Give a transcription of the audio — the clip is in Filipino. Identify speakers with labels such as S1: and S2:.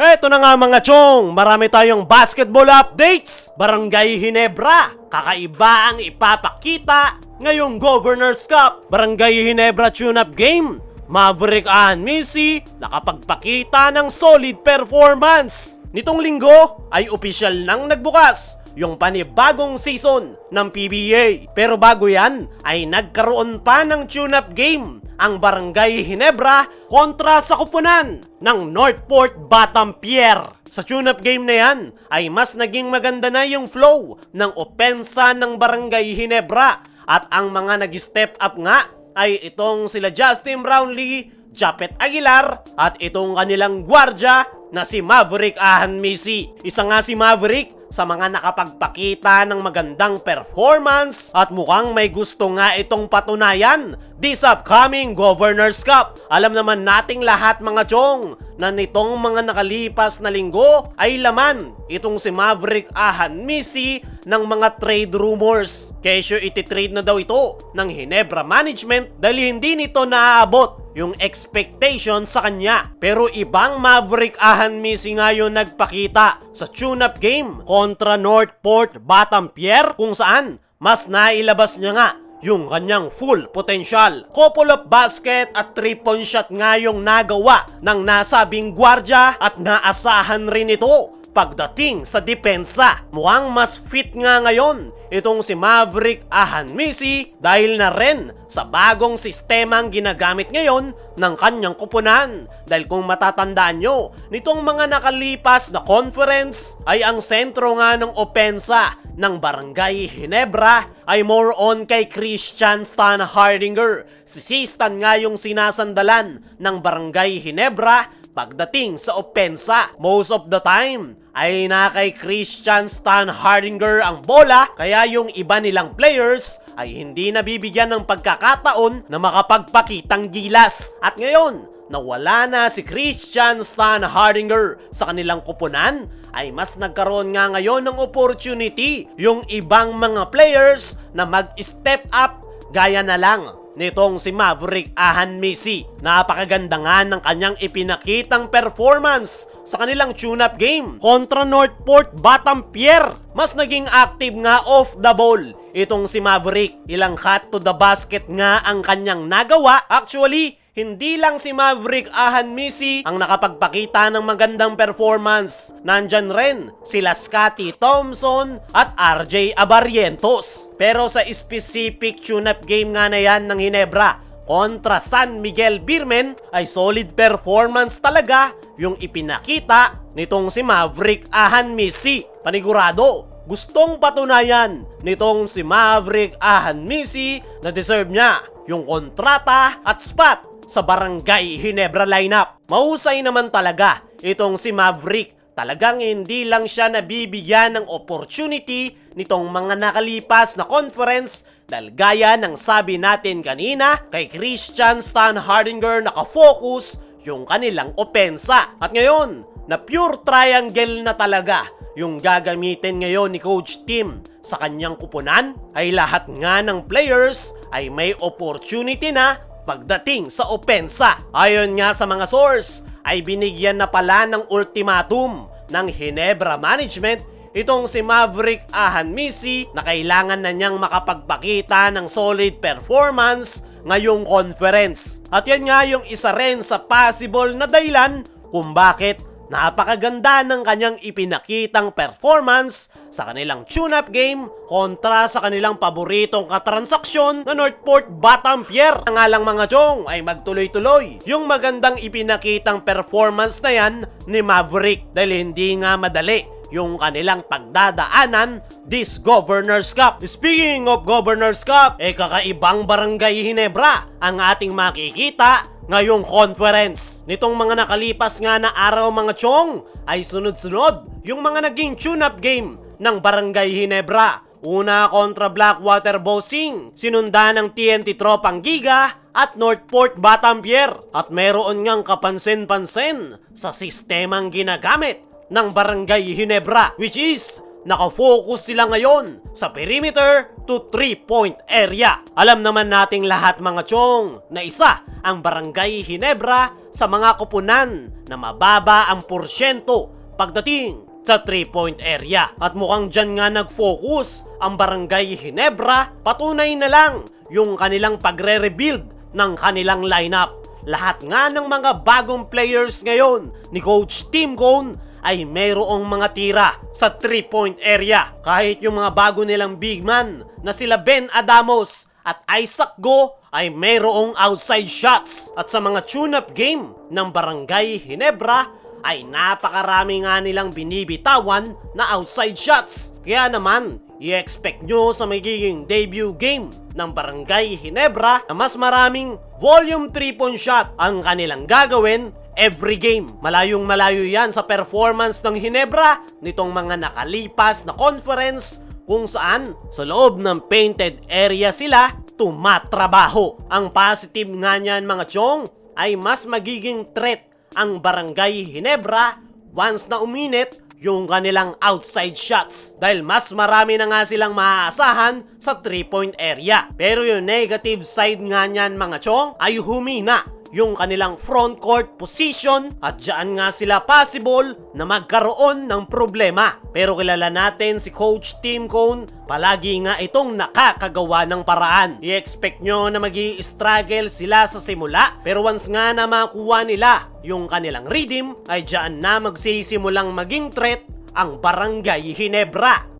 S1: Eto na nga mga chong, marami tayong basketball updates. Barangay Ginebra, kakaiba ang ipapakita ngayong Governors Cup. Barangay Ginebra tune-up game, Maverick Missy nakapagpakita ng solid performance. Nitong linggo ay opisyal nang nagbukas yung panibagong season ng PBA. Pero bago yan ay nagkaroon pa ng tune-up game ang Barangay Ginebra kontra sa kupunan ng Northport Batampier. Sa tune-up game na yan ay mas naging maganda na yung flow ng opensa ng Barangay Ginebra at ang mga nag-step up nga ay itong sila Justin Brownlee, Japet Aguilar at itong kanilang gwardya na si Maverick Missy. Isa nga si Maverick sa mga nakapagpakita ng magandang performance at mukhang may gusto nga itong patunayan this upcoming Governors Cup. Alam naman nating lahat mga chong na nitong mga nakalipas na linggo ay laman itong si Maverick Missy ng mga trade rumors. Kesyo ititrade na daw ito ng Ginebra Management dahil hindi nito naaabot yung expectation sa kanya. Pero ibang Maverick Missy nga yung nagpakita sa tune-up game kontra Northport Batampier kung saan mas nailabas niya nga yung kanyang full potential. Couple of basket at 3-point shot nga yung nagawa ng nasabing gwardya at naasahan rin ito pagdating sa depensa. Mukhang mas fit nga ngayon itong si Maverick Missy dahil na rin sa bagong sistemang ginagamit ngayon ng kanyang kupunan. Dahil kung matatandaan nyo, nitong mga nakalipas na conference ay ang sentro nga ng opensa ng Barangay Ginebra ay more on kay Christian Stan Hardinger. Si Stan nga yung sinasandalan ng Barangay Ginebra pagdating sa opensa. Most of the time ay na kay Christian Stan Hardinger ang bola, kaya yung iba nilang players ay hindi nabibigyan ng pagkakataon na makapagpakitang gilas. At ngayon, nawala na si Christian Stan Hardinger sa kanilang kupunan, ay mas nagkaroon nga ngayon ng opportunity yung ibang mga players na mag-step up gaya na lang nitong si Maverick Missy. Napakaganda nga ng kanyang ipinakitang performance sa kanilang tune-up game kontra Northport Batampier. Mas naging active nga off the ball itong si Maverick. Ilang cut to the basket nga ang kanyang nagawa. Actually, hindi lang si Maverick Missy ang nakapagpakita ng magandang performance. Nandyan rin sila Scotty Thompson at RJ Abarrientos. Pero sa specific tune-up game nga na yan ng Ginebra kontra San Miguel Beermen ay solid performance talaga yung ipinakita nitong si Maverick Missy. Panigurado, gustong patunayan nitong si Maverick Missy na deserve niya yung kontrata at spot sa Barangay Ginebra lineup. Mahusay naman talaga itong si Maverick. Talagang hindi lang siya nabibigyan ng opportunity nitong mga nakalipas na conference dahil gaya ng sabi natin kanina, kay Christian Stan Hardinger nakafocus yung kanilang opensa. At ngayon, na pure triangle na talaga yung gagamitin ngayon ni Coach Tim sa kanyang kupunan, ay lahat nga ng players ay may opportunity na pagdating sa opensa. Ayon nga sa mga source, ay binigyan na pala ng ultimatum ng Ginebra Management itong si Maverick Missy na kailangan na niyang makapagpakita ng solid performance ngayong conference. At yan nga yung isa rin sa possible na dahilan kung bakit napakaganda ng kanyang ipinakitang performance sa kanilang tune-up game kontra sa kanilang paboritong katransaksyon na Northport Batampier. Ang alang mga chong ay magtuloy-tuloy yung magandang ipinakitang performance na yan ni Maverick dahil hindi nga madali yung kanilang pagdadaanan this Governors Cup. Speaking of Governors Cup, kakaibang Barangay Ginebra ang ating makikita ngayong conference. Nitong mga nakalipas nga na araw mga chong ay sunod-sunod yung mga naging tune-up game ng Barangay Ginebra. Una kontra Blackwater Bossing, sinunda ng TNT Tropang Giga at Northport Batampier. At meron ngang kapansin-pansin sa sistemang ginagamit ng Barangay Ginebra, which is nakafocus sila ngayon sa perimeter to 3-point area. Alam naman nating lahat mga chong na isa ang Barangay Ginebra sa mga koponan na mababa ang porsyento pagdating sa 3-point area. At mukhang dyan nga nag-focus ang Barangay Ginebra. Patunay na lang yung kanilang pagre-rebuild ng kanilang lineup. Lahat nga ng mga bagong players ngayon ni Coach Tim Cone ay mayroong mga tira sa 3-point area. Kahit yung mga bago nilang big man na sila Ben Adamos at Isaac Go ay mayroong outside shots. At sa mga tune-up game ng Barangay Ginebra ay napakarami nga nilang binibitawan na outside shots. Kaya naman, i-expect nyo sa magiging debut game ng Barangay Ginebra na mas maraming volume 3-point shot ang kanilang gagawin every game. Malayong malayo yan sa performance ng Ginebra nitong mga nakalipas na conference kung saan sa loob ng painted area sila tumatrabaho. Ang positive nga niyan mga chong ay mas magiging threat ang Barangay Ginebra once na uminit yung kanilang outside shots dahil mas marami na nga silang maaasahan sa 3-point area. Pero yung negative side nga niyan mga chong ay humina yung kanilang front court position at dyan nga sila possible na magkaroon ng problema. Pero kilala natin si Coach Tim Cone, palagi nga itong nakakagawa ng paraan. I-expect nyo na magi-struggle sila sa simula, pero once nga na makuha nila yung kanilang rhythm, ay dyan na magsisimulang maging threat ang Barangay Ginebra.